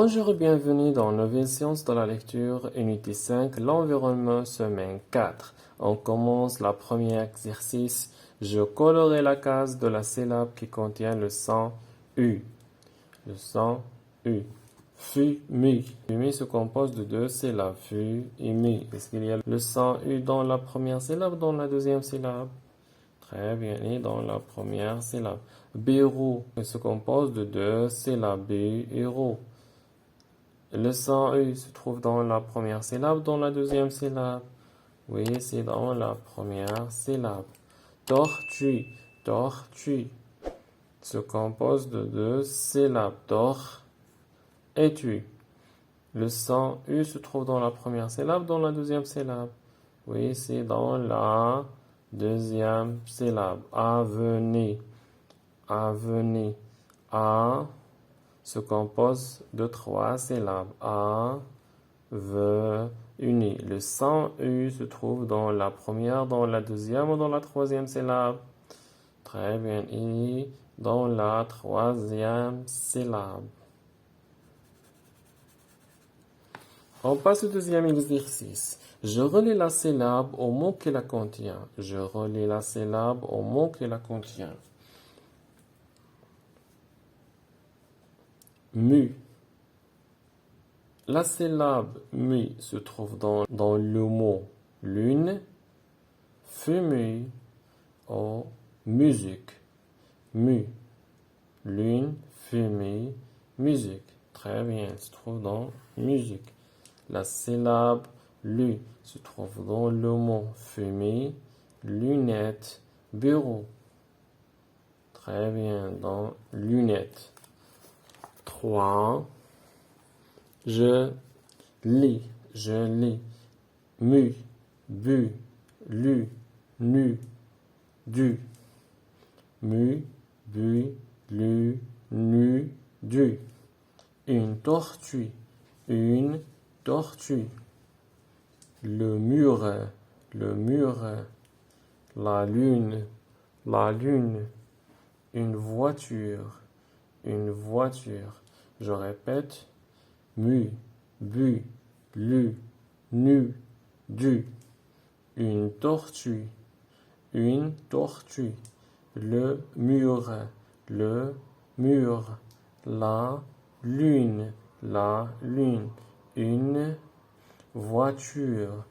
Bonjour et bienvenue dans Nouvelle séance de la lecture, unité 5, l'environnement, semaine 4. On commence le premier exercice. Je colorerai la case de la syllabe qui contient le son U. Le son U. Fumu. Fumu se compose de deux syllabes. Fu et mu. Est-ce qu'il y a le son U dans la première syllabe ou dans la deuxième syllabe? Très bien, et dans la première syllabe. Bureau se compose de deux syllabes. Bureau. Le son U se trouve dans la première syllabe, dans la deuxième syllabe. Oui, c'est dans la première syllabe. Tortue. Tortue se compose de deux syllabes. Tor et tu. Le son U se trouve dans la première syllabe, dans la deuxième syllabe. Oui, c'est dans la deuxième syllabe. Avenue. Avenue. A se compose de trois syllabes. A, V, uni. Le son U se trouve dans la première, dans la deuxième ou dans la troisième syllabe. Très bien. I dans la troisième syllabe. On passe au deuxième exercice. Je relie la syllabe au mot qui la contient. Je relie la syllabe au mot qui la contient. Mu. La syllabe mu se trouve dans le mot lune, fumée ou musique. Mu. Lune, fumée, musique. Très bien, se trouve dans musique. La syllabe lu se trouve dans le mot fumée, lunettes, bureau. Très bien, dans lunettes. 3. Je lis, mu, bu, lu, nu, du. Mu, bu, lu, nu, du. Une tortue, une tortue. Le mur, la lune, une voiture, Je répète, mu, bu, lu, nu, du. Une tortue, le mur, la lune, une voiture,